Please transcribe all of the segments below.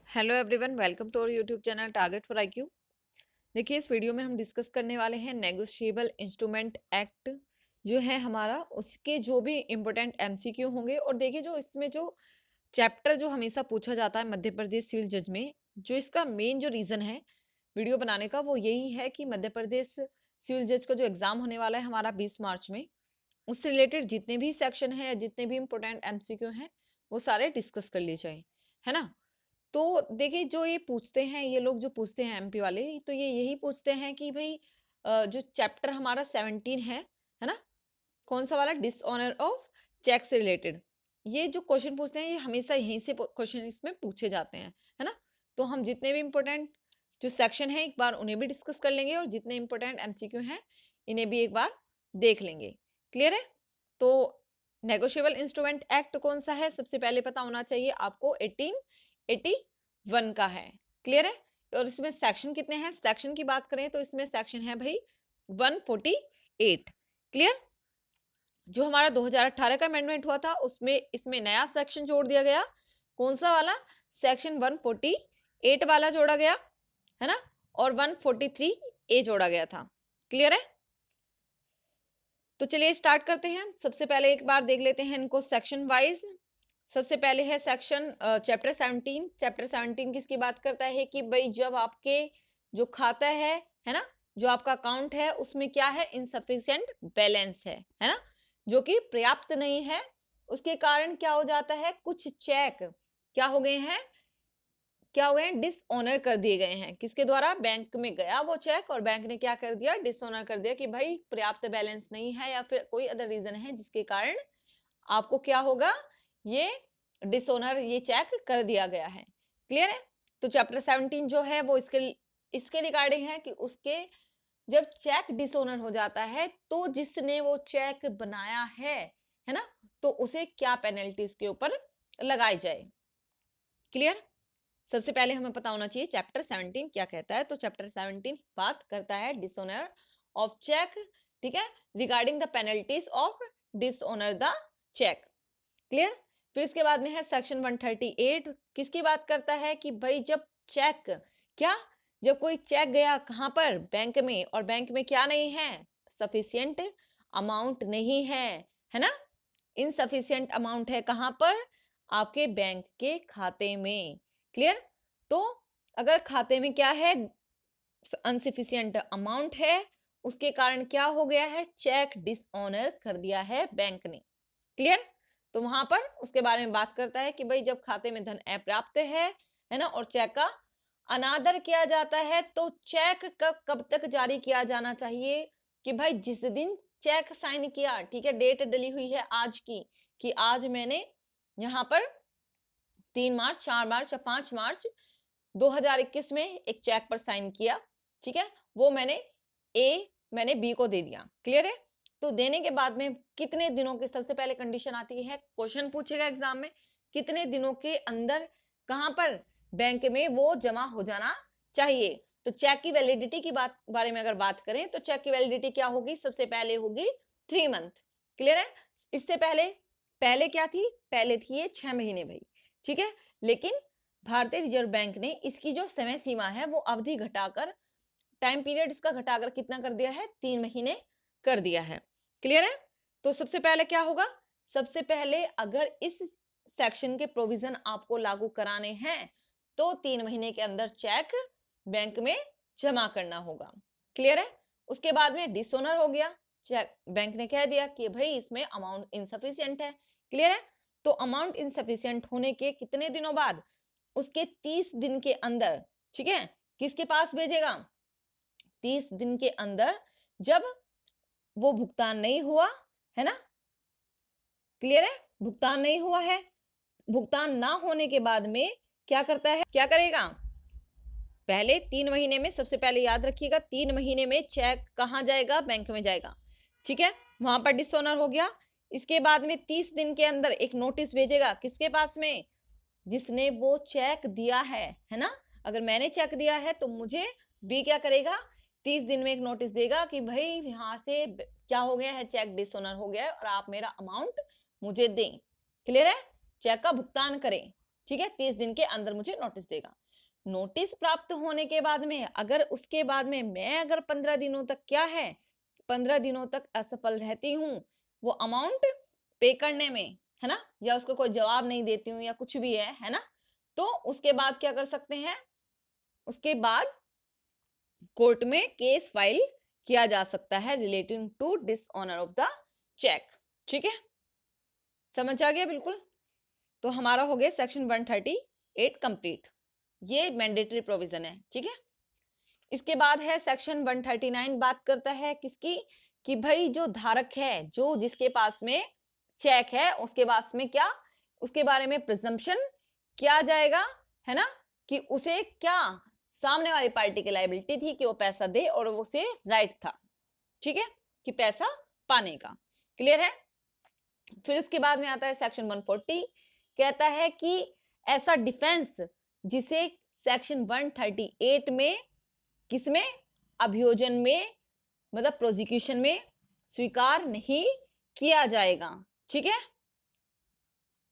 Hello everyone, welcome to our YouTube channel target for IQ. देखिए, इस video में हम डिस्कस करने वाले हैं नेगोशिएबल इंस्ट्रूमेंट एक्ट जो है हमारा, उसके जो भी इम्पोर्टेंट एमसीक्यू होंगे। और देखिए, जो इसमें जो चैप्टर जो हमेशा पूछा जाता है मध्य प्रदेश सिविल जज में, जो इसका मेन जो रीजन है वीडियो बनाने का वो यही है कि मध्य प्रदेश सिविल जज का जो एग्जाम होने वाला है हमारा 20 मार्च में, उससे रिलेटेड जितने भी सेक्शन है, जितने भी इम्पोर्टेंट एमसीक्यू हैं, वो सारे डिस्कस कर लिए जाए, है ना। तो देखिए, जो ये पूछते हैं, ये लोग जो पूछते हैं एमपी वाले, तो ये यही पूछते हैं कि भाई जो चैप्टर हमारा 17 है ना, कौन सा वाला, डिसऑनर ऑफ चेक से रिलेटेड, ये जो क्वेश्चन पूछते हैं ये हमेशा यहीं से क्वेश्चन इसमें पूछे जाते हैं, है ना। तो हम जितने भी इम्पोर्टेंट जो सेक्शन है एक बार उन्हें भी डिस्कस कर लेंगे, और जितने इम्पोर्टेंट एमसीक्यू हैं इन्हें भी एक बार देख लेंगे। क्लियर है। तो नेगोशिएबल इंस्ट्रूमेंट एक्ट कौन सा है, सबसे पहले पता होना चाहिए आपको, 1881 का है। क्लियर है। और इसमें सेक्शन कितने हैं, सेक्शन की बात करें तो इसमें सेक्शन है भाई 148। क्लियर। जो हमारा 2018 का अमेंडमेंट हुआ था उसमें इसमें नया सेक्शन जोड़ दिया गया, कौन सा वाला, सेक्शन 148 वाला जोड़ा गया, है ना। और 143A जोड़ा गया था। क्लियर है। तो चलिए स्टार्ट करते हैं। सबसे पहले एक बार देख लेते हैं इनको सेक्शन वाइज। सबसे पहले है सेक्शन चैप्टर 17। चैप्टर 17 किसकी बात करता है कि भाई जब आपके जो खाता है ना, जो आपका अकाउंट है उसमें क्या है, इनसफिशिएंट बैलेंस है ना, जो कि पर्याप्त नहीं है, उसके कारण क्या हो जाता है, कुछ चेक क्या हो गए हैं, क्या हो गए हैं, डिसऑनर कर दिए गए हैं। किसके द्वारा, बैंक में गया वो चेक और बैंक ने क्या कर दिया, डिसऑनर कर दिया कि भाई पर्याप्त बैलेंस नहीं है, या फिर कोई अदर रीजन है जिसके कारण आपको क्या होगा, ये डिसऑनर ये चेक कर दिया गया है। क्लियर है। तो चैप्टर 17 जो है वो इसके रिगार्डिंग है कि उसके जब चेक डिसऑनर हो जाता है तो जिसने वो चेक बनाया है ना, तो उसे क्या पेनल्टी उसके ऊपर लगाई जाए। क्लियर। सबसे पहले हमें पता होना चाहिए चैप्टर 17 क्या कहता है। तो चैप्टर 17 बात करता है डिसऑनर ऑफ चेक, ठीक है, regarding the penalties of dishonour the cheque. Clear. फिर इसके बाद में है सेक्शन 138, किसकी बात करता है कि भाई जब चेक क्या, जब कोई चेक गया कहां पर, बैंक में, और बैंक में क्या नहीं है, सफिशियंट अमाउंट नहीं है ना, इनसफिशियंट अमाउंट है कहां पर, आपके बैंक के खाते में। क्लियर। तो अगर खाते में क्या है, अनसफिशियंट अमाउंट है, उसके कारण क्या हो गया है, चेक डिसऑनर कर दिया है बैंक ने। क्लियर। तो वहां पर उसके बारे में बात करता है कि भाई जब खाते में धन अप्राप्त है ना, और चेक का अनादर किया जाता है, तो चेक कब तक जारी किया जाना चाहिए, कि भाई जिस दिन चेक साइन किया, ठीक है, डेट डली हुई है आज की, कि आज मैंने यहाँ पर 3 मार्च, 4 मार्च या 5 मार्च 2021 में एक चेक पर साइन किया, ठीक है, वो मैंने बी को दे दिया। क्लियर है। तो देने के बाद में कितने दिनों की, सबसे पहले कंडीशन आती है, क्वेश्चन पूछेगा एग्जाम में, कितने दिनों के अंदर कहां पर, बैंक में वो जमा हो जाना चाहिए। तो चेक की वैलिडिटी की बारे में अगर बात करें तो चेक की वैलिडिटी क्या होगी, सबसे पहले होगी 3 मंथ। क्लियर है। इससे पहले पहले क्या थी, पहले थी ये 6 महीने भाई, ठीक है। लेकिन भारतीय रिजर्व बैंक ने इसकी जो समय सीमा है वो अवधि घटाकर, टाइम पीरियड इसका घटाकर कितना कर दिया है, 3 महीने कर दिया है। क्लियर है। तो सबसे पहले क्या होगा, सबसे पहले अगर इस सेक्शन के प्रोविजन आपको लागू कराने हैं तो 3 महीने के अंदर चेक बैंक में जमा करना होगा। क्लियर है। उसके बाद में डिसऑनर हो गया, चेक बैंक ने कह दिया कि भाई इसमें अमाउंट इनसफिशियंट है। क्लियर है। तो अमाउंट इनसफिशियंट होने के कितने दिनों बाद, उसके 30 दिन के अंदर, ठीक है, किसके पास भेजेगा, 30 दिन के अंदर, जब वो भुगतान नहीं हुआ, है ना। क्लियर है। भुगतान नहीं हुआ है, भुगतान ना होने के बाद में क्या करता है, क्या करेगा, पहले 3 महीने में, सबसे पहले याद रखिएगा 3 महीने में चेक कहां जाएगा, बैंक में जाएगा, ठीक है, वहां पर डिसऑनर हो गया। इसके बाद में 30 दिन के अंदर एक नोटिस भेजेगा, किसके पास में, जिसने वो चेक दिया है ना। अगर मैंने चेक दिया है तो मुझे बी क्या करेगा, 30 दिन में एक नोटिस देगा कि भाई यहाँ से क्या हो गया है, चेक डिसऑनर हो गया है और आप मेरा अमाउंट मुझे दें। क्लियर है। चेक का भुगतान करें, ठीक है, 30 दिन के अंदर मुझे नोटिस देगा। नोटिस प्राप्त होने के बाद में अगर उसके बाद में मैं अगर 15 दिनों तक क्या है, 15 दिनों तक असफल रहती हूँ वो अमाउंट पे करने में, है ना, या उसको कोई जवाब नहीं देती हूँ या कुछ भी है ना, तो उसके बाद क्या कर सकते हैं, उसके बाद कोर्ट में केस फाइल किया जा सकता है relating to dishonour of the cheque. ठीक है, समझ आ गया बिल्कुल। तो हमारा हो गया सेक्शन 138 कंप्लीट, ये मैंडेटरी प्रोविजन है। ठीक है, इसके बाद है सेक्शन 139, बात करता है किसकी, कि भाई जो धारक है, जो जिसके पास में चेक है उसके पास में क्या, उसके बारे में प्रिजम्पशन किया जाएगा, है ना, कि उसे क्या सामने वाली पार्टी की लायबिलिटी थी कि वो पैसा दे और उसे राइट था, ठीक है, कि पैसा पाने का। क्लियर है। फिर उसके बाद में आता है सेक्शन 140, कहता है कि ऐसा डिफेंस जिसे सेक्शन 138 में किसमें, अभियोजन में, मतलब प्रोसिक्यूशन में स्वीकार नहीं किया जाएगा। ठीक है,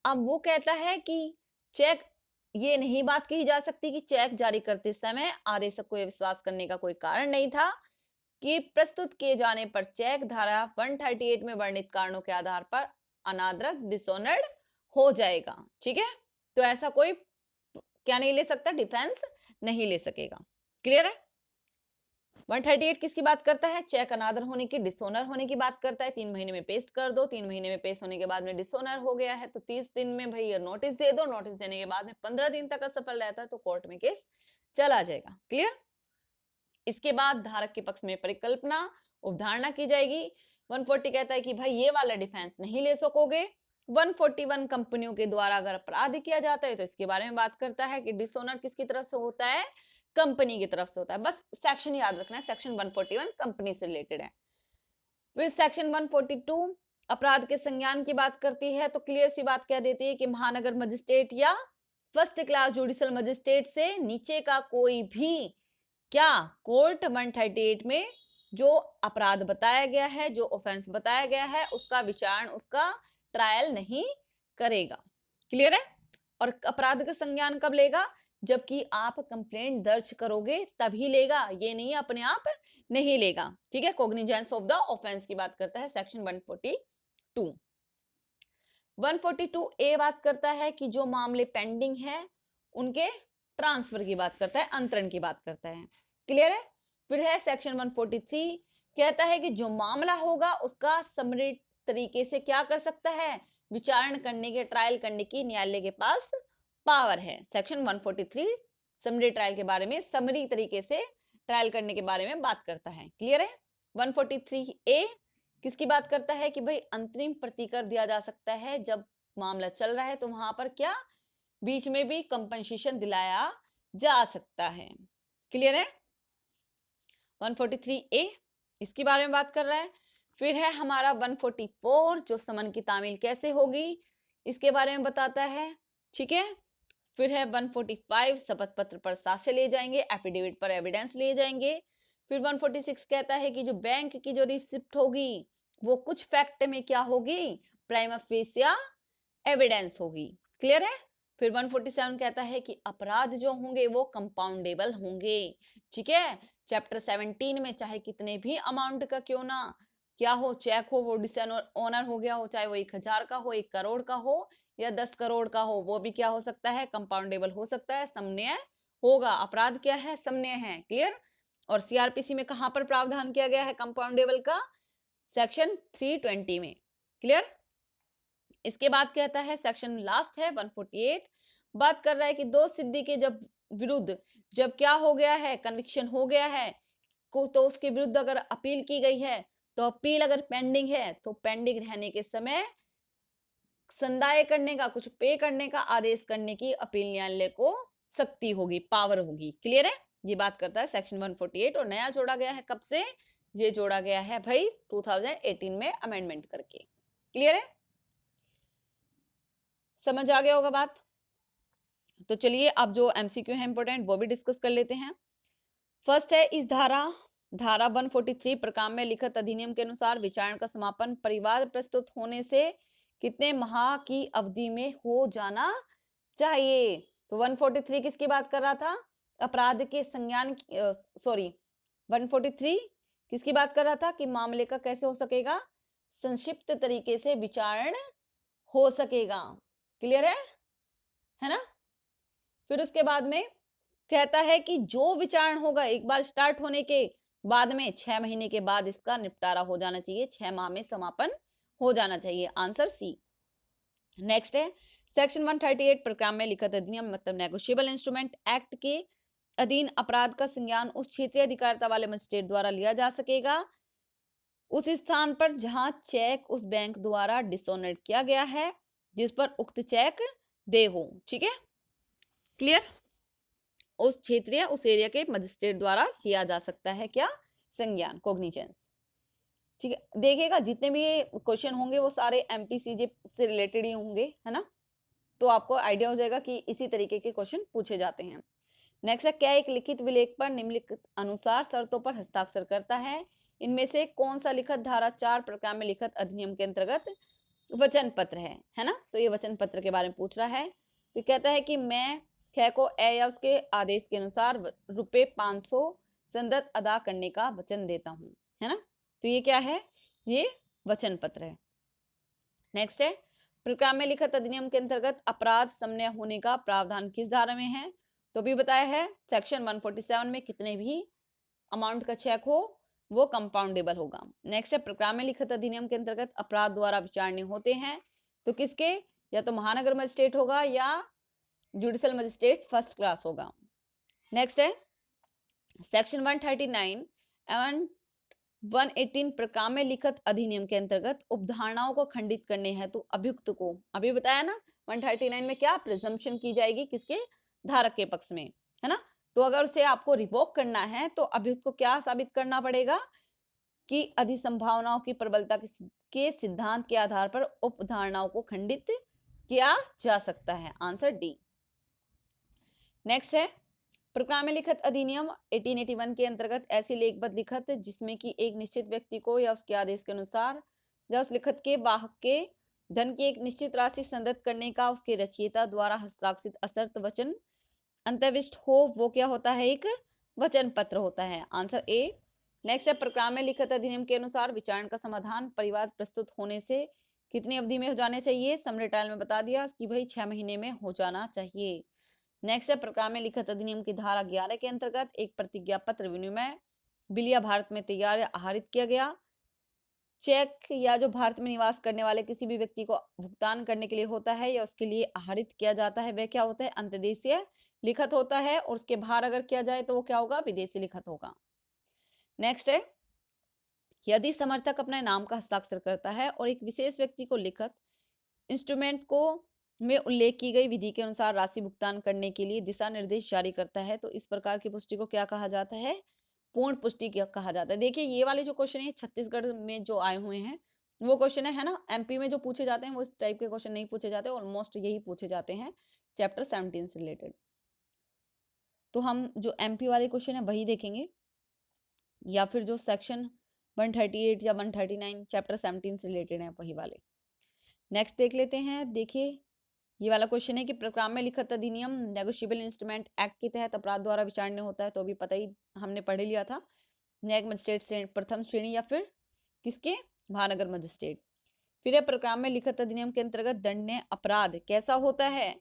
अब वो कहता है कि चेक, ये नहीं बात कही जा सकती कि चेक जारी करते समय आदेशक को यह विश्वास करने का कोई कारण नहीं था कि प्रस्तुत किए जाने पर चेक धारा 138 में वर्णित कारणों के आधार पर अनादरक डिसऑनर्ड हो जाएगा। ठीक है, तो ऐसा कोई क्या नहीं ले सकता, डिफेंस नहीं ले सकेगा। क्लियर है। 138 किसकी बात करता है, चेक अनादर होने की, डिसऑनर होने की बात करता है। 3 महीने में पेश कर दो, 3 महीने में पेश होने के बाद में डिसऑनर हो गया है तो 30 दिन में भैया नोटिस दे दो, नोटिस देने के बाद में 15 दिन तक असफल रहता है तो कोर्ट में केस चला जाएगा। क्लियर। इसके बाद धारक के पक्ष में परिकल्पना उपधारणा की जाएगी। 140 कहता है कि भाई ये वाला डिफेंस नहीं ले सकोगे। 141 कंपनियों के द्वारा अगर अपराध किया जाता है तो इसके बारे में बात करता है कि डिसऑनर किसकी तरफ से होता है, कंपनी की तरफ से होता है। बस सेक्शन याद रखना है, सेक्शन 141 कंपनी से रिलेटेड है। फिर सेक्शन 142 अपराध के संज्ञान की बात करती है, तो क्लियर सी बात कह देती है कि महानगर मजिस्ट्रेट या फर्स्ट क्लास जुडिशियल मजिस्ट्रेट से नीचे का कोई भी क्या कोर्ट 138 में जो अपराध बताया गया है, जो ऑफेंस बताया गया है, उसका विचारण, उसका ट्रायल नहीं करेगा। क्लियर है। और अपराध का संज्ञान कब लेगा, जबकि आप कंप्लेंट दर्ज करोगे तभी लेगा, ये नहीं अपने आप नहीं लेगा। ठीक है, कॉग्निजेंस ऑफ द ऑफेंस की बात करता है सेक्शन 142। 142 ए बात करता है कि जो मामले पेंडिंग है उनके ट्रांसफर की बात करता है, अंतरण की बात करता है। क्लियर है। फिर है सेक्शन 143, कहता है कि जो मामला होगा उसका समरी तरीके से क्या कर सकता है, विचारण करने के, ट्रायल करने की न्यायालय के पास पावर है। सेक्शन 143 समरी ट्रायल के बारे में, समरी तरीके से ट्रायल करने के बारे में बात करता है। क्लियर है। 143 ए किसकी बात करता है कि भाई अंतरिम प्रतिकर दिया जा सकता है जब मामला चल रहा है, तो वहां पर क्या बीच में भी कंपनसेशन दिलाया जा सकता है। क्लियर है। 143 ए इसके बारे में बात कर रहा है। फिर है हमारा 144 जो समन की तामील कैसे होगी इसके बारे में बताता है। ठीक है। फिर है 145 शपथ पत्र पर साक्ष्य ले जाएंगे, एफिडेविट पर एविडेंस ले जाएंगे। फिर 146 कहता है कि जो बैंक की जो रिसिप्ट होगी वो कुछ फैक्ट में क्या होगी, प्राइमा फेसिया एविडेंस होगी। क्लियर है। फिर 147 कहता है कि अपराध जो होंगे वो कंपाउंडेबल होंगे। ठीक है। चैप्टर 17 में चाहे कितने भी अमाउंट का क्यों ना क्या हो, चेक हो, वो डिसऑनर हो गया हो, चाहे वो 1000 का हो, 1 करोड़ का हो या 10 करोड़ का हो, वो भी क्या हो सकता है, कंपाउंडेबल हो सकता है, समन्वय होगा। अपराध क्या है, समन्वय है। क्लियर। और सीआरपीसी में कहां पर प्रावधान किया गया है कंपाउंडेबल का, सेक्शन 320 में। क्लियर। इसके बाद कहता है सेक्शन लास्ट है 148, बात कर रहा है कि दोष सिद्धि के जब विरुद्ध जब क्या हो गया है, कन्विक्शन हो गया है को, तो उसके विरुद्ध अगर अपील की गई है, तो अपील अगर पेंडिंग है तो पेंडिंग रहने के समय संदाय करने का, कुछ पे करने का आदेश करने की अपील न्यायालय को शक्ति होगी, पावर होगी। क्लियर है। ये बात करता है सेक्शन 148 और नया जोड़ा गया है कब से, ये जोड़ा गया है भाई 2018 में अमेंडमेंट करके। क्लियर है। समझ आ गया होगा बात। तो चलिए अब जो एमसीक्यू है इंपॉर्टेंट वो भी डिस्कस कर लेते हैं। फर्स्ट है इस धारा 143 प्रकार में लिखित अधिनियम के अनुसार विचारण का समापन परिवाद प्रस्तुत होने से कितने माह की अवधि में हो जाना चाहिए। तो 143 किसकी बात कर रहा था? अपराध के संज्ञान, सॉरी 143 किसकी बात कर रहा था कि मामले का कैसे हो सकेगा? संक्षिप्त तरीके से विचारण हो सकेगा। क्लियर है ना? फिर उसके बाद में कहता है कि जो विचारण होगा एक बार स्टार्ट होने के बाद में 6 महीने के बाद इसका निपटारा हो जाना चाहिए, 6 माह में समापन हो जाना चाहिए। Answer C. नेक्स्ट है सेक्शन 138 प्रकार में लिखित अधिनियम मतलब नेगोशिएबल इंस्ट्रूमेंट एक्ट के अधीन अपराध का संज्ञान उस क्षेत्रीय अधिकारिता वाले मजिस्ट्रेट द्वारा लिया जा सकेगा उस स्थान पर जहां चेक उस बैंक द्वारा डिसऑनर्ड किया गया है जिस पर उक्त चेक दे हो। ठीक है, क्लियर? उस क्षेत्रीय उस एरिया के मजिस्ट्रेट द्वारा लिया जा सकता है क्या? संज्ञान, कॉग्निजेंस। ठीक है, देखिएगा जितने भी क्वेश्चन होंगे वो सारे एमपीसीजे से रिलेटेड ही होंगे, है ना? तो आपको आइडिया हो जाएगा कि इसी तरीके के क्वेश्चन पूछे जाते हैं। नेक्स्ट है क्या एक लिखित विलेख पर निम्नलिखित अनुसार शर्तों पर हस्ताक्षर करता है? इनमें से कौन सा लिखित धारा 4 प्रकार में लिखित अधिनियम के अंतर्गत वचन पत्र है ना? तो ये वचन पत्र के बारे में पूछ रहा है। तो कहता है कि मैं ख को ए या उसके आदेश के अनुसार रुपए 500 संदत अदा करने का वचन देता हूं, है ना? तो ये क्या है? ये वचन पत्र है। नेक्स्ट है प्रकार में लिखित अधिनियम के अंतर्गत अपराध समन्वय होने का प्रावधान किस धारा में है? तो भी बताया है सेक्शन 147 में कितने भी अमाउंट का चेक हो वो कंपाउंडेबल होगा। नेक्स्ट है प्रकार में लिखित अधिनियम के अंतर्गत अपराध द्वारा विचारणे होते हैं तो किसके? या तो महानगर मजिस्ट्रेट होगा या जुडिशियल मजिस्ट्रेट फर्स्ट क्लास होगा। नेक्स्ट है सेक्शन 139 एवं 118 प्रकार में लिखित अधिनियम के अंतर्गत उपधारणाओं को खंडित करने हैं तो अभियुक्त को, अभी बताया ना 139 में क्या प्रिजम्पशन की जाएगी किसके? धारक के पक्ष में, है ना? तो अगर उसे आपको रिवोक करना है तो अभियुक्त को क्या साबित करना पड़ेगा कि अधिसंभावनाओं की प्रबलता के सिद्धांत के आधार पर उपधारणाओं को खंडित किया जा सकता है। Answer D. नेक्स्ट है प्रकार में लिखित अधिनियम 1881 के अंतर्गत ऐसी लेखबद्ध लिखित जिसमें कि एक निश्चित व्यक्ति को या उसके आदेश के अनुसार या उस लिखित के वाहक के धन की एक निश्चित राशि संदत करने का उसके रचयिता द्वारा हस्ताक्षरित असर्त वचन अंतर्विष्ट हो वो क्या होता है? एक वचन पत्र होता है। Answer A. नेक्स्ट है प्रकार में लिखित अधिनियम के अनुसार विचारण का समाधान परिवाद प्रस्तुत होने से कितनी अवधि में हो जाने चाहिए? समरी टाइल में बता दिया कि भाई 6 महीने में हो जाना चाहिए। नेक्स्ट है प्रकार में लिखित अधिनियम की धारा 11 के अंतर्गत एक प्रतिज्ञा पत्र विनिमय बिलिया भारत में तैयार या आहरित किया गया चेक या जो भारत में निवास करने वाले किसी भी व्यक्ति को भुगतान करने के लिए होता है या उसके लिए आहरित किया जाता है वह क्या होता है? अंतर्देशीय लिखित होता है और उसके बाहर अगर किया जाए तो वो क्या होगा? विदेशी लिखित होगा। नेक्स्ट है यदि समर्थक अपने नाम का हस्ताक्षर करता है और एक विशेष व्यक्ति को लिखित इंस्ट्रूमेंट को में उल्लेख की गई विधि के अनुसार राशि भुगतान करने के लिए दिशा निर्देश जारी करता है तो इस प्रकार की पुष्टि को क्या कहा जाता है? पूर्ण पुष्टि कहा जाता है। देखिए ये वाले जो क्वेश्चन है छत्तीसगढ़ में जो आए हुए हैं वो क्वेश्चन है ना? एमपी में जो पूछे जाते हैं वो इस टाइप के क्वेश्चन नहीं पूछे जाते, ऑलमोस्ट यही पूछे जाते हैं चैप्टर 17 से रिलेटेड। तो हम जो एमपी वाले क्वेश्चन है वही देखेंगे या फिर जो सेक्शन 138 या 139 चैप्टर 17 से रिलेटेड है वही वाले। नेक्स्ट देख लेते हैं। देखिए ये वाला क्वेश्चन है कि प्रकार में लिखित अधिनियम नेगोशिएबल इंस्ट्रूमेंट एक्ट के तहत अपराध द्वारा विचारणीय होता है तो अभी पता ही हमने पढ़ लिया था। न्यायिक मजिस्ट्रेट प्रथम श्रेणी या फिर किसके? महानगर मजिस्ट्रेट। फिर प्रकार में लिखित अधिनियम के अंतर्गत दंडनीय अपराध कैसा होता है?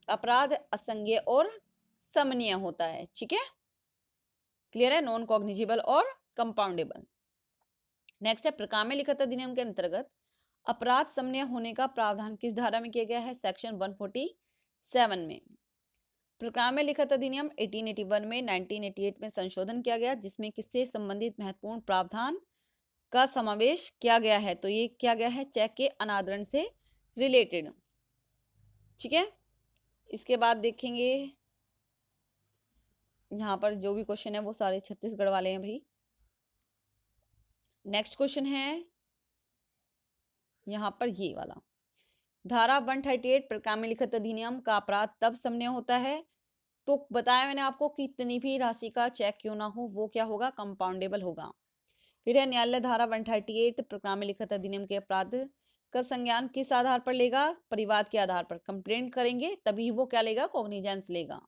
अपराध असंज्ञेय और समनीय होता है। ठीक है, क्लियर है? नॉन कॉग्निजेबल और कंपाउंडेबल। नेक्स्ट है प्रकार में लिखित अधिनियम के अंतर्गत अपराध समन्वय होने का प्रावधान किस धारा में किया गया है? सेक्शन 147 में। प्रकार में लिखित अधिनियम 1881 में 1988 में संशोधन किया गया जिसमें किससे संबंधित महत्वपूर्ण प्रावधान का समावेश किया गया है? तो ये क्या गया है? चेक के अनादरण से रिलेटेड। ठीक है, इसके बाद देखेंगे यहाँ पर जो भी क्वेश्चन है वो सारे छत्तीसगढ़ वाले हैं भाई। नेक्स्ट क्वेश्चन है यहाँ पर ये वाला, धारा 138 प्रकार में लिखित अधिनियम का अपराध तब समन्वय होता है तो बताया मैंने आपको कि कितनी भी राशि का चेक क्यों ना हो वो क्या होगा? कंपाउंडेबल होगा। फिर है न्यायालय धारा 138 प्रकार में लिखित अधिनियम के अपराध का संज्ञान किस आधार पर लेगा? परिवाद के आधार पर। कंप्लेंट करेंगे तभी वो क्या लेगा? कॉग्निजेंस लेगा।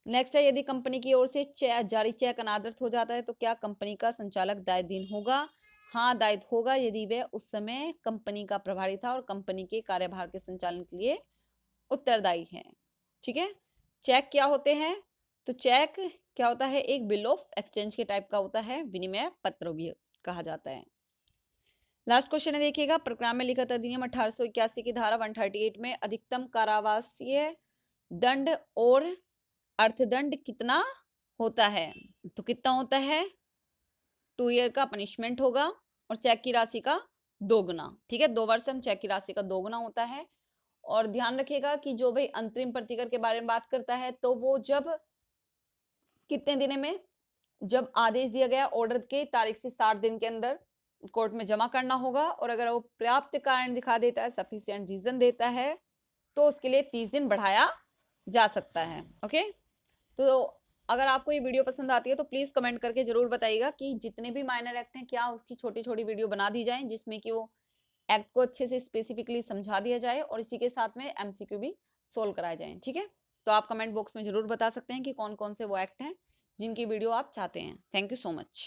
नेक्स्ट है, यदि कंपनी की ओर से जारी चेक अनादृत हो जाता है तो क्या कंपनी का संचालक दायित्वहीन होगा? हाँ, दायित्व होगा यदि वह उस समय कंपनी का प्रभारी था और कंपनी के कार्यभार के संचालन के लिए उत्तरदायी है। ठीक है। चेक क्या होते हैं? तो चेक क्या होता है? एक बिल ऑफ एक्सचेंज के टाइप का होता है, विनिमय पत्र भी कहा जाता है। लास्ट क्वेश्चन है, देखिएगा, प्रक्रिया में लिखित अधिनियम 1881 की धारा 138 में अधिकतम कारावासीय दंड और अर्थदंड कितना होता है? तो कितना होता है? 2 ईयर का पनिशमेंट होगा और चेक की राशि का 2 गुना। ठीक है, 2 वर्ष में चेक की राशि का 2 गुना होता है। और ध्यान रखिएगा कि जो भाई अंतरिम प्रतिकर के बारे में बात करता है तो वो जब कितने दिन में, जब आदेश दिया गया ऑर्डर के तारीख से 60 दिन के अंदर कोर्ट में जमा करना होगा, और अगर वो पर्याप्त कारण दिखा देता है, सफिशिएंट रीजन देता है, तो उसके लिए 30 दिन बढ़ाया जा सकता है। ओके, तो अगर आपको ये वीडियो पसंद आती है तो प्लीज कमेंट करके जरूर बताइएगा कि जितने भी माइनर एक्ट हैं क्या उसकी छोटी छोटी वीडियो बना दी जाए जिसमें कि वो एक्ट को अच्छे से स्पेसिफिकली समझा दिया जाए और इसी के साथ में एमसीक्यू भी सोल्व कराए जाए। ठीक है, तो आप कमेंट बॉक्स में जरूर बता सकते हैं कि कौन कौन से वो एक्ट हैं जिनकी वीडियो आप चाहते हैं। Thank you so much.